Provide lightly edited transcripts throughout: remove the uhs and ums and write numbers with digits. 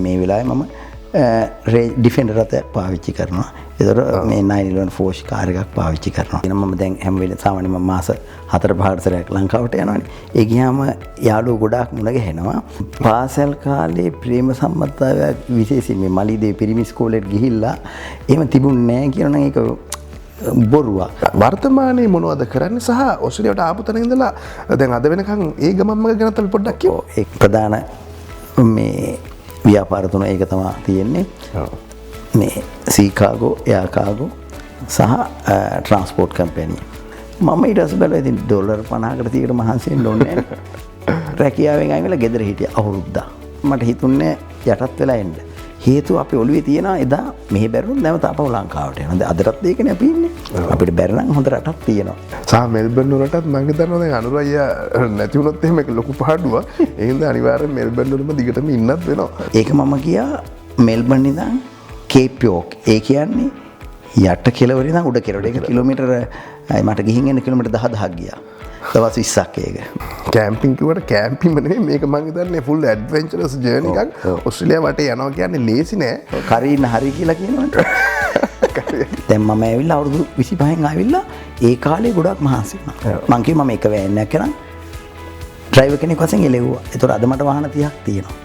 මේ වෙලාවේ මම ඩිෆෙන්ඩර් රථයක් පාවිච්චි කරනවා. ඒතර මේ 911 ෆෝෂ් කාර් එකක් පාවිච්චි කරනවා. එනම් මම දැන් හැම වෙලේම සාමාන්‍යයෙන් මම මාස 4-5කට සැරයක් ලංකාවට යනවානේ. ඒ ගියාම යාළුවෝ ගොඩාක් මුණ ගැහෙනවා. පාසල් කාලේ ප්‍රේම සම්බන්ධතාවයක් විශේෂයෙන් මේ මලිදේ පිරිමි ඉස්කෝලේට ගිහිල්ලා එහෙම තිබුණේ නැහැ කියනනම් ඒක බොරුවක්. වර්තමානයේ මොනවද කරන්නේ සහ ඔස්ට්‍රේලියාවට ආපු තැන ඉඳලා දැන් අද වෙනකන් ඒ ගමන්ම ගැන අපි පොඩ්ඩක් කියමු. ඒ ප්‍රධාන මේ ව්‍යාපාර තුන ඒක තමයි තියෙන්නේ. මේ සීකාගෝ, එයාකාගෝ සහ ට්‍රාන්ස්පෝර්ට් කම්පැනි. මම ඊට පස්සේ බැලුවා ඉතින් ඩොලර් 50කට 30කට මහන්සි වෙන්න ඕනේ නැහැ. රැකියාවෙන් ආවිලා ගෙදර හිටියා අවුරුද්දක්. මට හිතුන්නේ යටත් වෙලා එන්න. හේතුව අපේ ඔළුවේ තියෙනවා එදා මෙහෙ බැරිුම් නැවත අපව ලංකාවට යනවා. දැන් අදටත් ඒකනේ අපි ඉන්නේ. අපිට බැරි නම් හොඳ රටක් තියෙනවා. සහ මෙල්බර්න් වලටත් මම හිතනවා දැන් අනුර අයියා නැති වුණොත් එහෙම ඒක ලොකු පාඩුවක්. ඒ හින්දා අනිවාර්යෙන් මෙල්බර්න් වලම දිගටම ඉන්නත් වෙනවා. ඒක මම ගියා මෙල්බර්න් ඉඳන් කේප් යෝක්. ඒ කියන්නේ යට කෙළවර ඉඳන් උඩ කෙළවර. ඒක කිලෝමීටර මට ගිහින් එන්න කිලෝමීටර 10,000ක් ගියා. දවස් 20ක් ඒක. කැම්පින් කිව්වට කැම්පින් නෙමෙයි මේක මම හිතන්නේ ෆුල් ඇඩ්වෙන්චරස් ජර්නි එකක්. ඔස්ට්‍රේලියාව වටේ යනවා කියන්නේ ලේසි නෑ. කරීන හරි කියලා කියනවනේ. දැන් මම ඇවිල්ලා අවුරුදු 25න් ආවිල්ලා ඒ කාලේ ගොඩක් මහන්සි වුණා. මං කිව්වා මම එක වෑන් එකක් කරන් ඩ්‍රයිවර් කෙනෙක් වශයෙන් එළෙව්වා. ඒතකොට අද මට වාහන 30ක් තියෙනවා.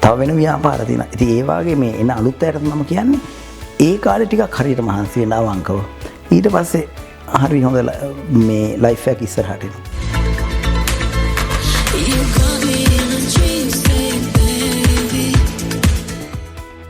තව වෙන ව්‍යාපාර තියෙනවා. ඉතින් ඒ වාගේ මේ එන අලුත් අයට මම කියන්නේ ඒ කාලේ ටිකක් හරියට මහන්සි වෙන්න අවංකව. ඊට පස්සේ හරි හොඳ මේ ලයිෆ් එක ඉස්සරහට එනවා.